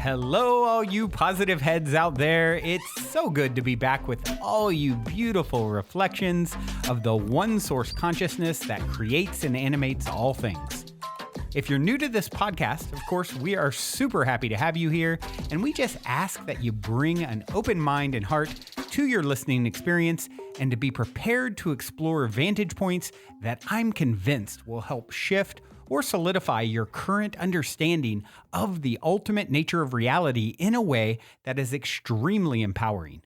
Hello, all you positive heads out there. It's so good to be back with all you beautiful reflections of the one source consciousness that creates and animates all things. If you're new to this podcast, of course, we are super happy to have you here, and we just ask that you bring an open mind and heart to your listening experience and to be prepared to explore vantage points that I'm convinced will help shift or solidify your current understanding of the ultimate nature of reality in a way that is extremely empowering.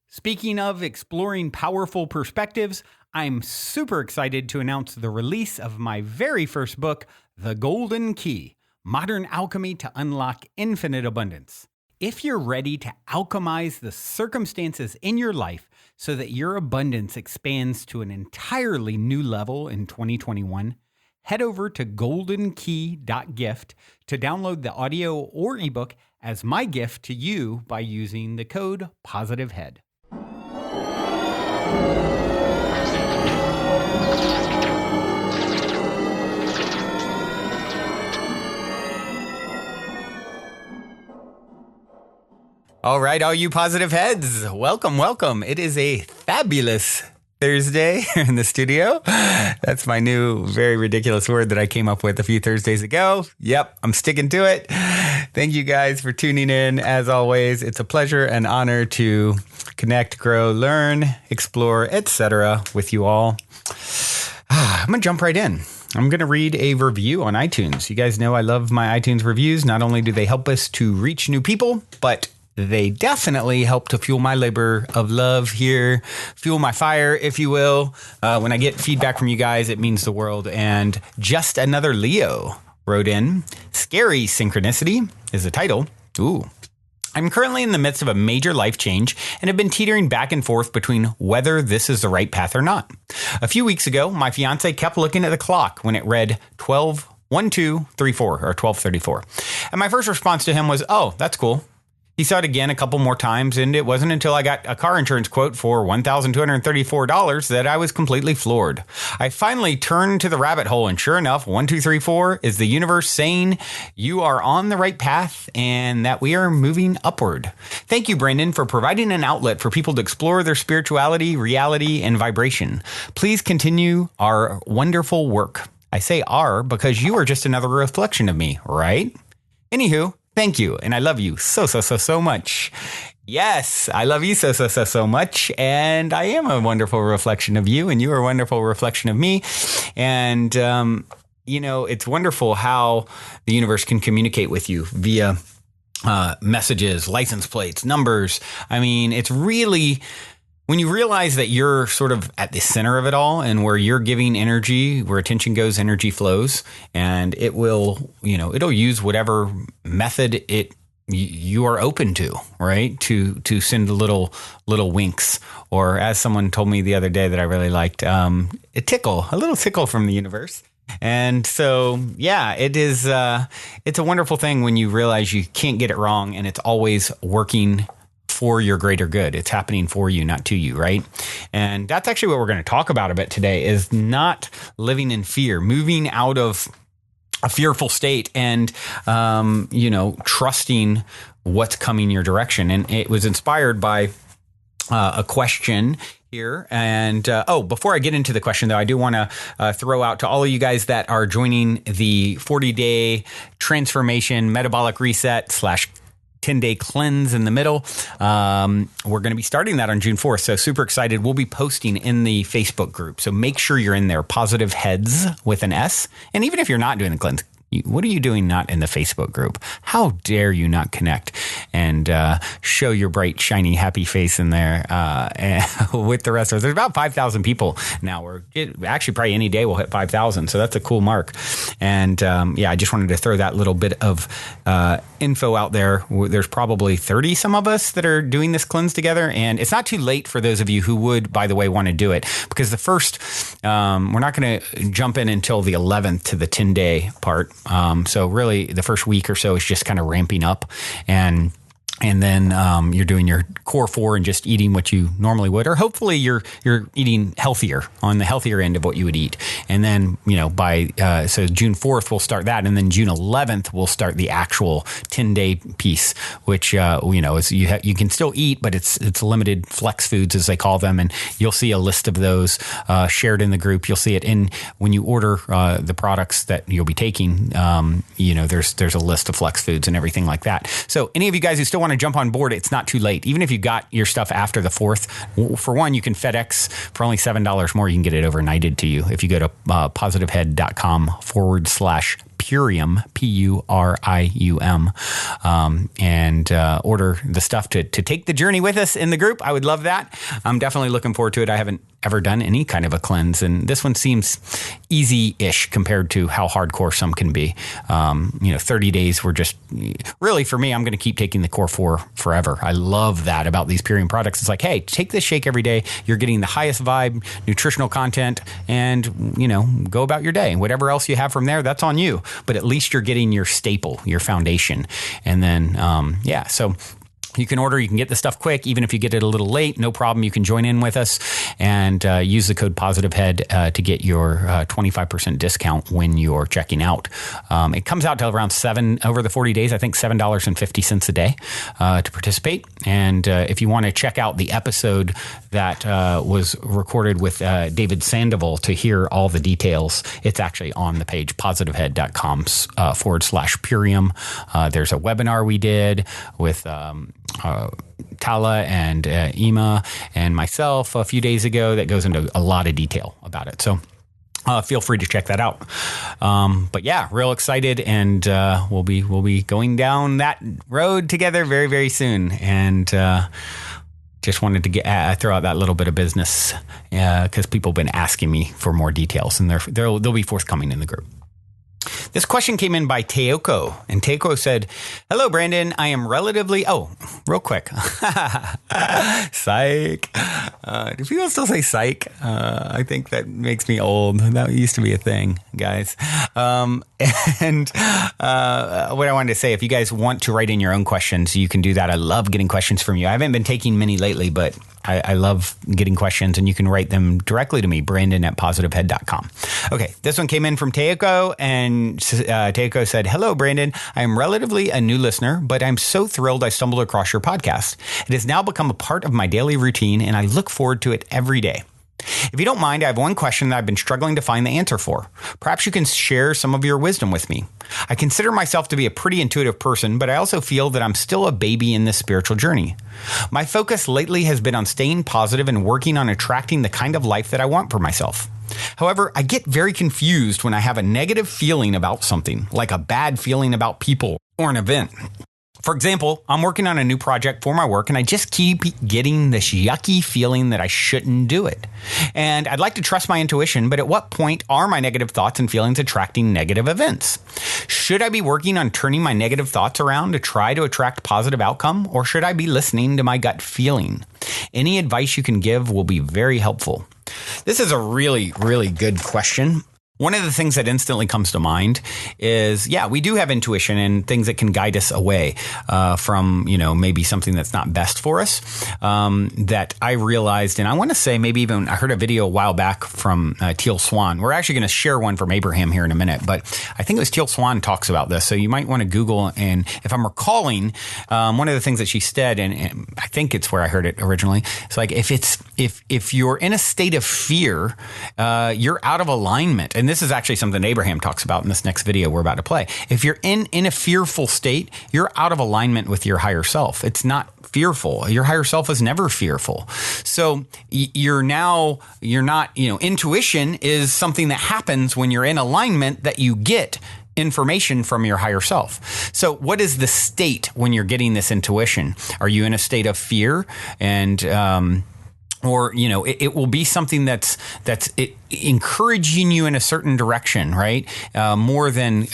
Speaking of exploring powerful perspectives, I'm super excited to announce the release of my very first book, The Golden Key: Modern Alchemy to Unlock Infinite Abundance. If you're ready to alchemize the circumstances in your life so that your abundance expands to an entirely new level in 2021, head over to goldenkey.gift to download the audio or ebook as my gift to you by using the code POSITIVEHEAD. All right, all you positive heads, welcome. It is a fabulous Thursday here in the studio. That's my new, very ridiculous word that I came up with a few Thursdays ago. Yep, I'm sticking to it. Thank you guys for tuning in. As always, it's a pleasure and honor to connect, grow, learn, explore, etc. with you all. I'm going to jump right in. I'm going to read a review on iTunes. You guys know I love my iTunes reviews. Not only do they help us to reach new people, but they definitely help to fuel my labor of love here, fuel my fire, if you will. When I get feedback from you guys, it means the world. And Just Another Leo wrote in, Scary Synchronicity is the title. Ooh. I'm currently in the midst of a major life change and have been teetering back and forth between whether this is the right path or not. A few weeks ago, my fiance kept looking at the clock when it read 12:12:34 or 12:34. And my first response to him was, oh, that's cool. He saw it again a couple more times, and it wasn't until I got a car insurance quote for $1,234 that I was completely floored. I finally turned to the rabbit hole, and sure enough, 1234 is the universe saying you are on the right path and that we are moving upward. Thank you, Brandon, for providing an outlet for people to explore their spirituality, reality, and vibration. Please continue our wonderful work. I say our because you are just another reflection of me, right? Anywho, thank you, and I love you so much. Yes, I love you so much, and I am a wonderful reflection of you, and you are a wonderful reflection of me. And, it's wonderful how the universe can communicate with you via messages, license plates, numbers. I mean, it's really, when you realize that you're sort of at the center of it all and where you're giving energy, where attention goes, energy flows, and it will, it'll use whatever method you are open to, right? To send little winks, or as someone told me the other day that I really liked, a little tickle from the universe. And so, yeah, it's a wonderful thing when you realize you can't get it wrong and it's always working for your greater good. It's happening for you, not to you, right? And that's actually what we're going to talk about a bit today, is not living in fear, moving out of a fearful state and, trusting what's coming your direction. And it was inspired by a question here. And, before I get into the question, though, I do want to throw out to all of you guys that are joining the 40-day transformation metabolic reset / 10-day cleanse in the middle. We're going to be starting that on June 4th. So super excited. We'll be posting in the Facebook group. So make sure you're in there. Positive Heads with an S. And even if you're not doing the cleanse, what are you doing not in the Facebook group? How dare you not connect and show your bright, shiny, happy face in there with the rest of us? There's about 5,000 people now. Actually, probably any day we'll hit 5,000. So that's a cool mark. And I just wanted to throw that little bit of info out there. There's probably 30 some of us that are doing this cleanse together. And it's not too late for those of you who would, by the way, want to do it. Because the first, we're not going to jump in until the 11th to the 10-day part. So really the first week or so is just kind of ramping up, and And then you're doing your core 4 and just eating what you normally would, or hopefully you're eating healthier, on the healthier end of what you would eat. And then by so June 4th we'll start that, and then June 11th we'll start the actual 10-day piece, which is you can still eat, but it's limited flex foods as they call them, and you'll see a list of those shared in the group. You'll see it in when you order the products that you'll be taking. There's a list of flex foods and everything like that. So any of you guys who still want to jump on board, it's not too late. Even if you got your stuff after the 4th, for one, you can FedEx for only $7 more. You can get it overnighted to you if you go to positivehead.com/Purium, Purium, and order the stuff to take the journey with us in the group. I would love that. I'm definitely looking forward to it. I haven't ever done any kind of a cleanse, and this one seems easy-ish compared to how hardcore some can be. 30 days were just really, for me, I'm going to keep taking the core 4 forever. I love that about these Purium products. It's like, hey, take this shake every day. You're getting the highest vibe, nutritional content, and go about your day. Whatever else you have from there, that's on you. But at least you're getting your staple, your foundation. And then, so you can order, you can get the stuff quick, even if you get it a little late, no problem. You can join in with us and use the code POSITIVEHEAD to get your 25% discount when you're checking out. It comes out to around $7 over the 40 days, I think $7.50 a day to participate. And if you want to check out the episode that was recorded with David Sandoval to hear all the details, it's actually on the page, positivehead.com/Purium. There's a webinar we did with Tala and Ema and myself a few days ago that goes into a lot of detail about it. So feel free to check that out. But yeah, real excited, and we'll be going down that road together very, very soon. And just wanted to throw out that little bit of business because people have been asking me for more details, and they'll be forthcoming in the group. This question came in by Teoko, and Teoko said, "Hello, Brandon. I am relatively..." Oh, real quick. Psych. Do people still say psych? I think that makes me old. That used to be a thing, guys. And what I wanted to say, if you guys want to write in your own questions, you can do that. I love getting questions from you. I haven't been taking many lately, but I love getting questions, and you can write them directly to me, Brandon@positivehead.com. Okay, this one came in from Teoko, and Teoko said, "Hello, Brandon. I am relatively a new listener, but I'm so thrilled I stumbled across your podcast. It has now become a part of my daily routine, and I look forward to it every day. If you don't mind, I have one question that I've been struggling to find the answer for. Perhaps you can share some of your wisdom with me. I consider myself to be a pretty intuitive person, but I also feel that I'm still a baby in this spiritual journey. My focus lately has been on staying positive and working on attracting the kind of life that I want for myself. However, I get very confused when I have a negative feeling about something, like a bad feeling about people or an event. For example, I'm working on a new project for my work, and I just keep getting this yucky feeling that I shouldn't do it. And I'd like to trust my intuition, but at what point are my negative thoughts and feelings attracting negative events? Should I be working on turning my negative thoughts around to try to attract positive outcome, or should I be listening to my gut feeling? Any advice you can give will be very helpful." This is a really, really good question. One of the things that instantly comes to mind is, we do have intuition and things that can guide us away from, maybe something that's not best for us. That I realized, and I want to say maybe even I heard a video a while back from Teal Swan. We're actually going to share one from Abraham here in a minute, but I think it was Teal Swan talks about this. So you might want to Google, and if I'm recalling, one of the things that she said, and I think it's where I heard it originally, it's like if you're in a state of fear, you're out of alignment. And this is actually something Abraham talks about in this next video we're about to play. If you're in a fearful state, you're out of alignment with your higher self. It's not fearful. Your higher self is never fearful. So you're not, intuition is something that happens when you're in alignment, that you get information from your higher self. So what is the state when you're getting this intuition? Are you in a state of fear? And, or, it will be something that's encouraging you in a certain direction, right? More than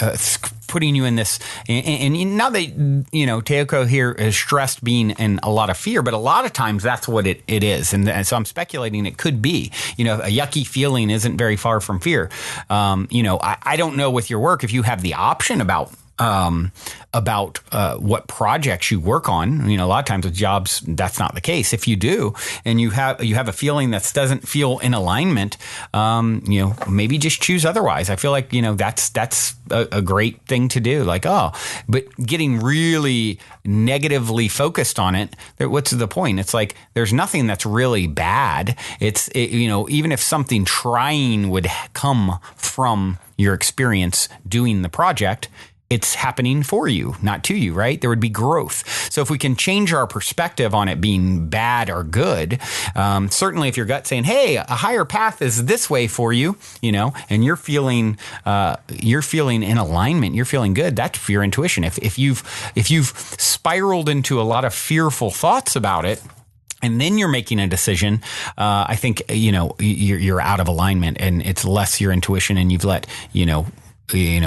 putting you in this. And now that, Teoko here is stressed being in a lot of fear, but a lot of times that's what it is. And so I'm speculating it could be, a yucky feeling isn't very far from fear. I don't know with your work if you have the option about about what projects you work on. A lot of times with jobs, that's not the case. If you do, and you have a feeling that doesn't feel in alignment, maybe just choose otherwise. I feel like, that's a great thing to do. Like, but getting really negatively focused on it, what's the point? It's like, there's nothing that's really bad. Even if something trying would come from your experience doing the project, it's happening for you, not to you, right? There would be growth. So if we can change our perspective on it being bad or good, certainly if your gut's saying, hey, a higher path is this way for you, and you're feeling in alignment, you're feeling good, that's your intuition. If you've spiraled into a lot of fearful thoughts about it, and then you're making a decision, I think, you're out of alignment, and it's less your intuition, and you've let,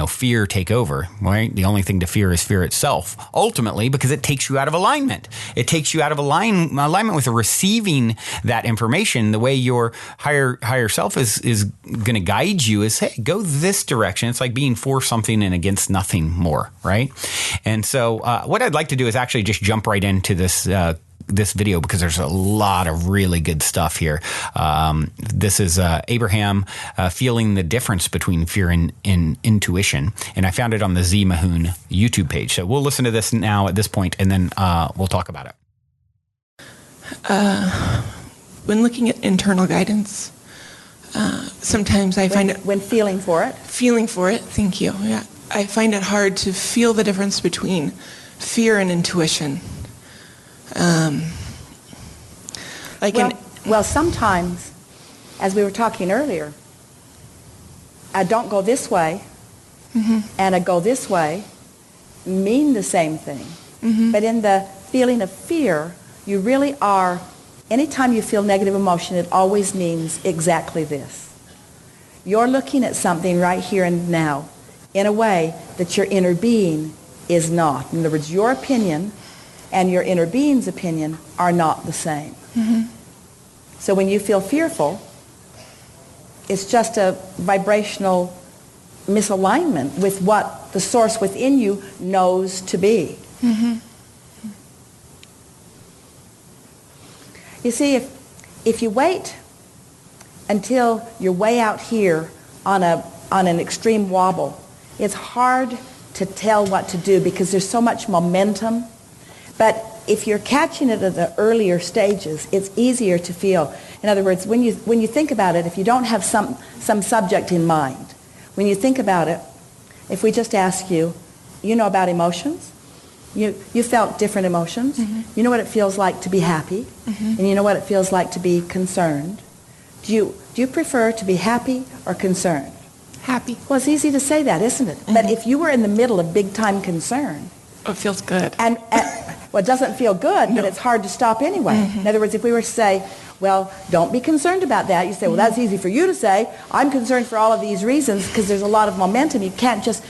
fear take over, right? The only thing to fear is fear itself, ultimately, because it takes you out of alignment. It takes you out of alignment with receiving that information. The way your higher self is going to guide you is, hey, go this direction. It's like being for something and against nothing more, right? And so what I'd like to do is actually just jump right into this video, because there's a lot of really good stuff here. This is Abraham feeling the difference between fear and intuition, and I found it on the Z Mahoon YouTube page. So we'll listen to this now at this point, and then we'll talk about it. When looking at internal guidance, sometimes I find it... When feeling for it? Feeling for it, thank you. Yeah, I find it hard to feel the difference between fear and intuition. Well, sometimes, as we were talking earlier, a don't go this way and a go this way mean the same thing. But in the feeling of fear, you really are, anytime you feel negative emotion, it always means exactly this. You're looking at something right here and now in a way that your inner being is not. In other words, your opinion and your inner being's opinion are not the same. So when you feel fearful, it's just a vibrational misalignment with what the source within you knows to be. You see, if you wait until you're way out here on an extreme wobble, it's hard to tell what to do because there's so much momentum. But if you're catching it at the earlier stages, it's easier to feel. In other words, when you think about it, if you don't have some subject in mind, when you think about it, if we just ask you, you know about emotions? You felt different emotions. You know what it feels like to be happy, and you know what it feels like to be concerned. Do you prefer to be happy or concerned? Happy. Well, it's easy to say that, isn't it? But if you were in the middle of big-time concern... It feels good. And well, it doesn't feel good, but it's hard to stop anyway. In other words, if we were to say, well, don't be concerned about that, you say, well, that's easy for you to say. I'm concerned for all of these reasons because there's a lot of momentum. You can't just...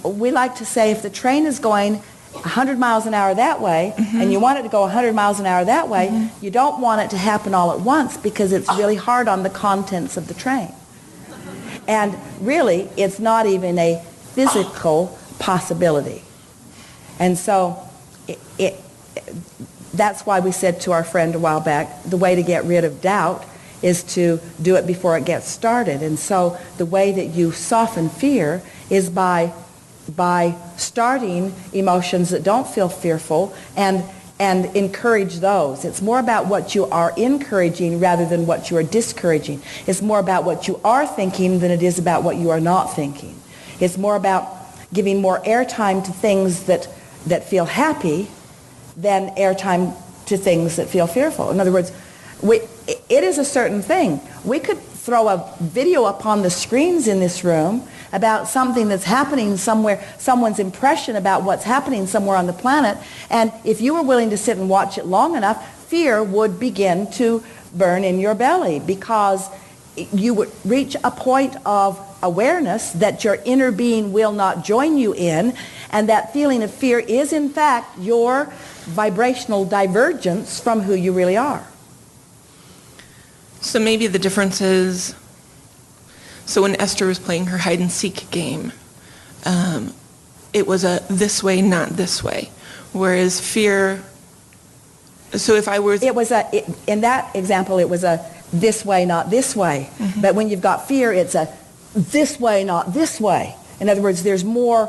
We like to say if the train is going 100 miles an hour that way and you want it to go 100 miles an hour that way, you don't want it to happen all at once because it's really hard on the contents of the train. And really, it's not even a physical possibility. And so that's why we said to our friend a while back, the way to get rid of doubt is to do it before it gets started. And so the way that you soften fear is by starting emotions that don't feel fearful and encourage those. It's more about what you are encouraging rather than what you are discouraging. It's more about what you are thinking than it is about what you are not thinking. It's more about giving more airtime to things that feel happy than airtime to things that feel fearful. In other words, it is a certain thing. We could throw a video up on the screens in this room about something that's happening somewhere, someone's impression about what's happening somewhere on the planet, and if you were willing to sit and watch it long enough, fear would begin to burn in your belly because you would reach a point of awareness that your inner being will not join you in, and that feeling of fear is in fact your vibrational divergence from who you really are. So maybe the difference is, so when Esther was playing her hide-and-seek game, it was a this way, not this way. Whereas fear, so if I was... In that example, it was a this way, not this way. Mm-hmm. But when you've got fear, it's a this way, not this way. In other words, there's more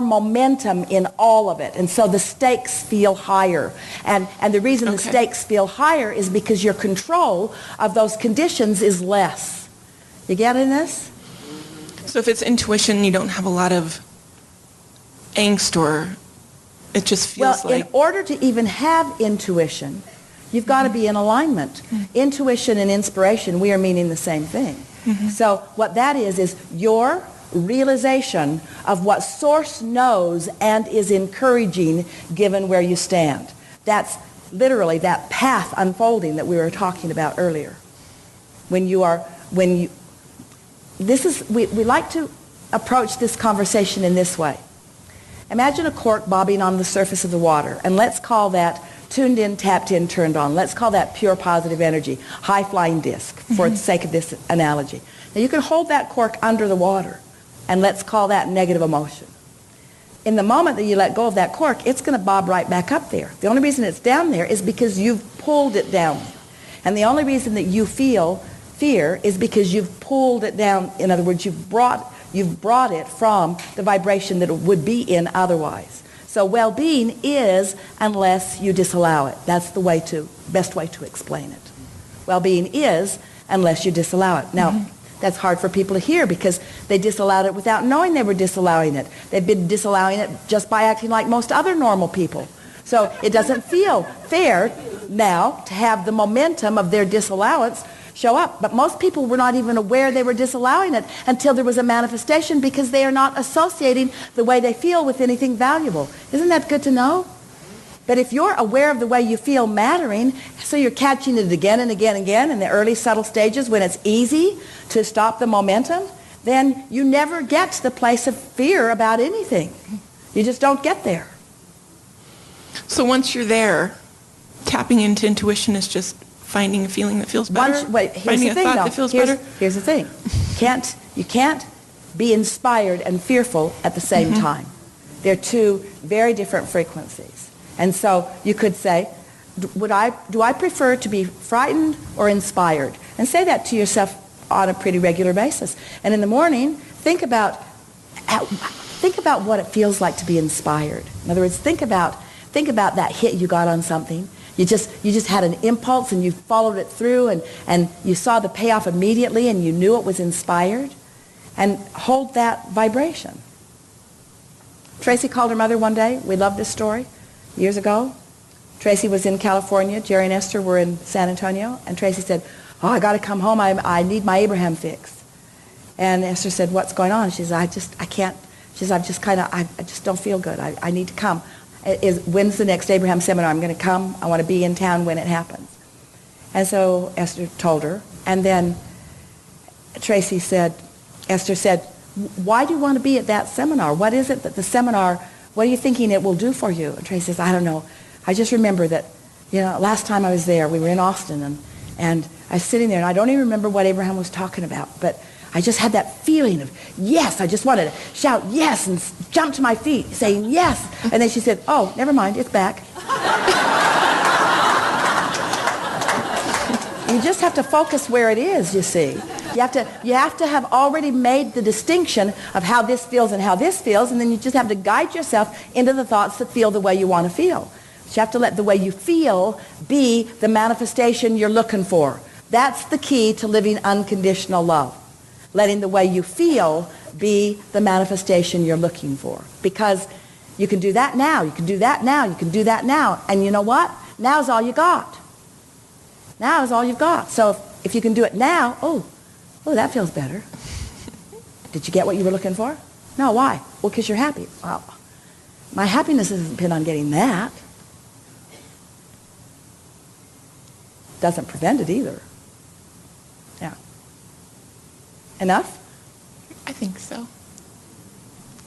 momentum in all of it. And so the stakes feel higher. And the reason the stakes feel higher is because your control of those conditions is less. You getting this? So if it's intuition, you don't have a lot of angst, or it just feels in order to even have intuition, you've got to be in alignment. Mm-hmm. Intuition and inspiration, we are meaning the same thing. Mm-hmm. So what that is your realization of what Source knows and is encouraging given where you stand. That's literally that path unfolding that we were talking about earlier. We like to approach this conversation in this way. Imagine a cork bobbing on the surface of the water, and let's call that tuned in, tapped in, turned on. Let's call that pure positive energy, high flying disc, for the sake of this analogy. Now you can hold that cork under the water, and let's call that negative emotion. In the moment that you let go of that cork, it's going to bob right back up there. The only reason it's down there is because you've pulled it down. And the only reason that you feel fear is because you've pulled it down. In other words, you've brought it from the vibration that it would be in otherwise. So well-being is unless you disallow it. That's the best way to explain it. Well-being is unless you disallow it. Now, that's hard for people to hear because they disallowed it without knowing they were disallowing it. They've been disallowing it just by acting like most other normal people. So it doesn't feel fair now to have the momentum of their disallowance show up. But most people were not even aware they were disallowing it until there was a manifestation because they are not associating the way they feel with anything valuable. Isn't that good to know? But if you're aware of the way you feel mattering, so you're catching it again and again and again in the early subtle stages when it's easy to stop the momentum, then you never get to the place of fear about anything. You just don't get there. So once you're there, tapping into intuition is just finding a feeling that feels better? Finding a thought that feels better? Here's the thing. You can't be inspired and fearful at the same time. They're two very different frequencies. And so you could say, do I prefer to be frightened or inspired? And say that to yourself on a pretty regular basis. And in the morning, think about what it feels like to be inspired. In other words, think about that hit you got on something. You just had an impulse and you followed it through and you saw the payoff immediately and you knew it was inspired. And hold that vibration. Tracy called her mother one day. We love this story. Years ago, Tracy was in California. Jerry and Esther were in San Antonio. And Tracy said, "Oh, I got to come home. I need my Abraham-Hicks." And Esther said, "What's going on?" She said, I can't. She said, I just don't feel good. I need to come. When's the next Abraham seminar? I'm going to come. I want to be in town when it happens. And so Esther told her. And then Esther said, "Why do you want to be at that seminar? What is it that the seminar, what are you thinking it will do for you?" And Tracy says, "I don't know. I just remember that, last time I was there, we were in Austin, and I was sitting there, and I don't even remember what Abraham was talking about, but I just had that feeling of, yes, I just wanted to shout yes and jump to my feet saying yes." And then she said, "Oh, never mind, it's back." You just have to focus where it is, you see. You have to have already made the distinction of how this feels and how this feels, and then you just have to guide yourself into the thoughts that feel the way you want to feel. You have to let the way you feel be the manifestation you're looking for. That's the key to living unconditional love. Letting the way you feel be the manifestation you're looking for. Because you can do that now, you can do that now, you can do that now. And you know what? Now is all you got. Now is all you've got. So if you can do it now, oh, that feels better. Did you get what you were looking for? No, why? Well, because you're happy. Well, my happiness doesn't depend on getting that. Doesn't prevent it either. Yeah. Enough? I think so.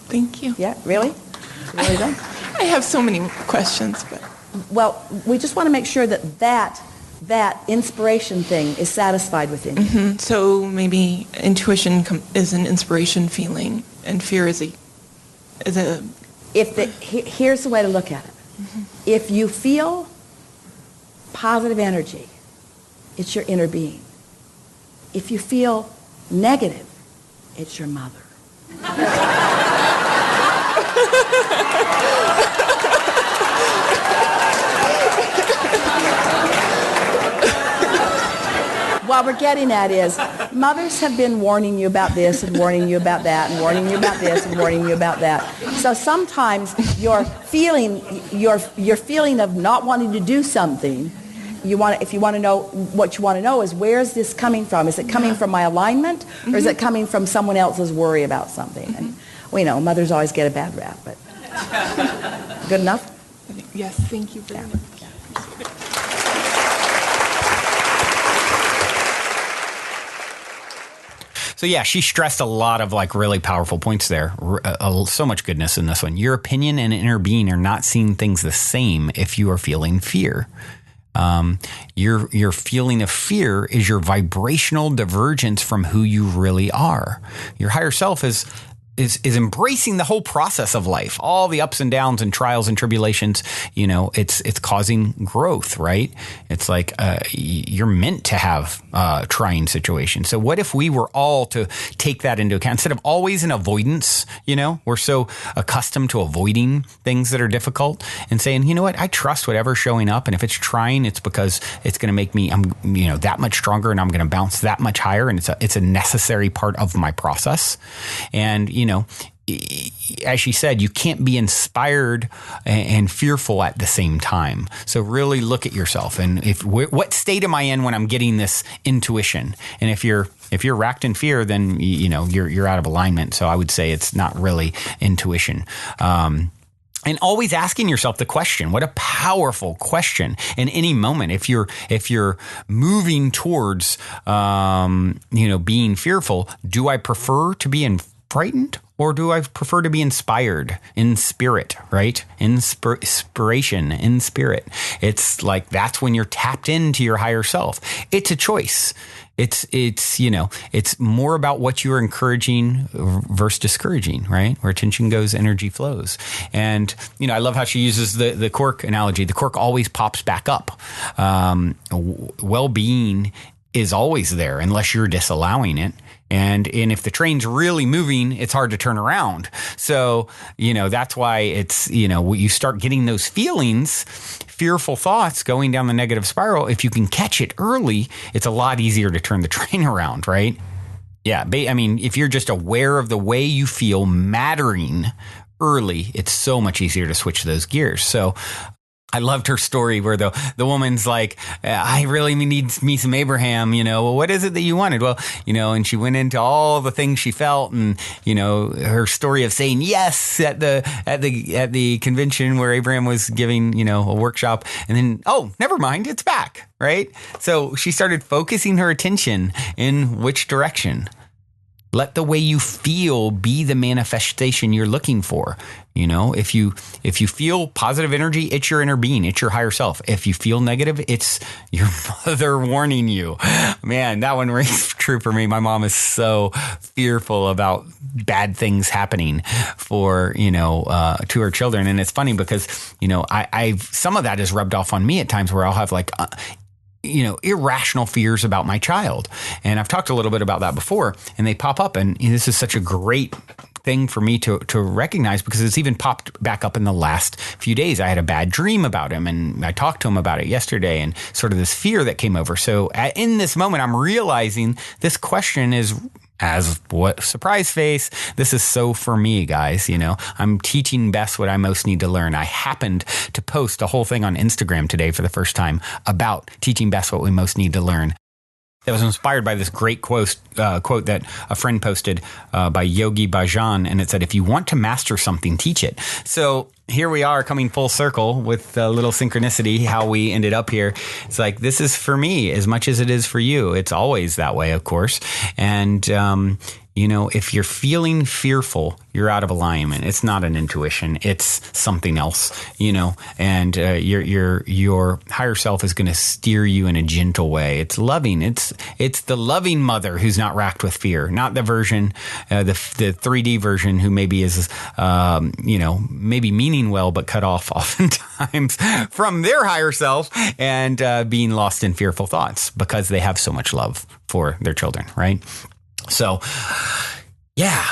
Thank you. Yeah, really? Really done? I have so many questions, but... Well, we just want to make sure that inspiration thing is satisfied within you. Mm-hmm. So maybe intuition is an inspiration feeling, and fear is a Here's the way to look at it. If you feel positive energy, it's your inner being. If you feel negative, it's your mother. What we're getting at is mothers have been warning you about this and warning you about that and warning you about this and warning you about that. So sometimes your feeling of not wanting to do something, if you want to know what you want to know is, where is this coming from? Is it coming from my alignment, or is it coming from someone else's worry about something? And we know mothers always get a bad rap, but good enough? Yes, thank you very much. So yeah, she stressed a lot of like really powerful points there. So much goodness in this one. Your opinion and inner being are not seeing things the same if you are feeling fear. Your feeling of fear is your vibrational divergence from who you really are. Your higher self is embracing the whole process of life, all the ups and downs and trials and tribulations. It's causing growth, right? It's like you're meant to have trying situations. So what if we were all to take that into account instead of always in avoidance? We're so accustomed to avoiding things that are difficult and saying, you know what, I trust whatever's showing up, and if it's trying, it's because it's going to make me, that much stronger, and I'm going to bounce that much higher, and it's a necessary part of my process. And as she said, you can't be inspired and fearful at the same time. So really look at yourself, and what state am I in when I'm getting this intuition? And if you're racked in fear, then you're out of alignment. So I would say it's not really intuition. And always asking yourself the question, what a powerful question in any moment. If you're moving towards, being fearful, do I prefer to be frightened, or do I prefer to be inspired in spirit, right? Inspiration in spirit. It's like, that's when you're tapped into your higher self. It's a choice. It's more about what you're encouraging versus discouraging, right? Where attention goes, energy flows. And, I love how she uses the cork analogy. The cork always pops back up. Well-being is always there unless you're disallowing it. And if the train's really moving, it's hard to turn around. So, that's why it's, you start getting those feelings, fearful thoughts going down the negative spiral. If you can catch it early, it's a lot easier to turn the train around, right? Yeah. If you're just aware of the way you feel mattering early, it's so much easier to switch those gears. So I loved her story where the woman's like, I really need me some Abraham, well, what is it that you wanted? Well, and she went into all the things she felt, and, her story of saying yes at the convention where Abraham was giving, a workshop, and then, oh, never mind, it's back, right? So she started focusing her attention in which direction. Let the way you feel be the manifestation you're looking for. If you feel positive energy, it's your inner being, it's your higher self. If you feel negative, it's your mother warning you. Man, that one rings true for me. My mom is so fearful about bad things happening to her children. And it's funny because, I've some of that is rubbed off on me at times where I'll have like, irrational fears about my child. And I've talked a little bit about that before, and they pop up. And this is such a great thing for me to recognize, because it's even popped back up in the last few days. I had a bad dream about him, and I talked to him about it yesterday, and sort of this fear that came over. So in this moment, I'm realizing this question is, as what surprise face, this is so for me, guys. I'm teaching best what I most need to learn. I happened to post a whole thing on Instagram today for the first time about teaching best what we most need to learn. That was inspired by this great quote that a friend posted by Yogi Bhajan, and it said, if you want to master something, teach it. So here we are coming full circle with a little synchronicity, how we ended up here. It's like, this is for me as much as it is for you. It's always that way, of course. And, if you're feeling fearful, you're out of alignment. It's not an intuition. It's something else, and your higher self is going to steer you in a gentle way. It's loving. It's the loving mother who's not racked with fear, not the version, the 3D version who maybe is, maybe meaning well, but cut off oftentimes from their higher self and being lost in fearful thoughts because they have so much love for their children, right? So, yeah,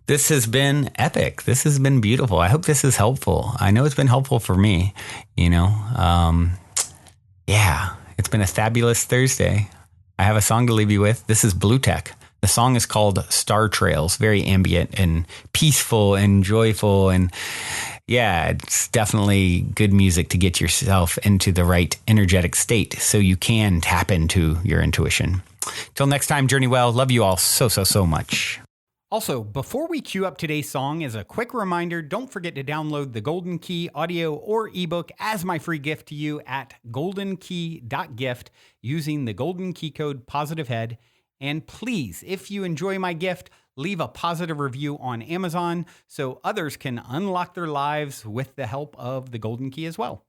this has been epic. This has been beautiful. I hope this is helpful. I know it's been helpful for me, Yeah, it's been a fabulous Thursday. I have a song to leave you with. This is Blue Tech. The song is called Star Trails, very ambient and peaceful and joyful. And yeah, it's definitely good music to get yourself into the right energetic state so you can tap into your intuition. Till next time, journey well. Love you all so much. Also, before we cue up today's song, as a quick reminder, don't forget to download the Golden Key audio or ebook as my free gift to you at goldenkey.gift using the Golden Key code POSITIVEHEAD. And please, if you enjoy my gift, leave a positive review on Amazon so others can unlock their lives with the help of the Golden Key as well.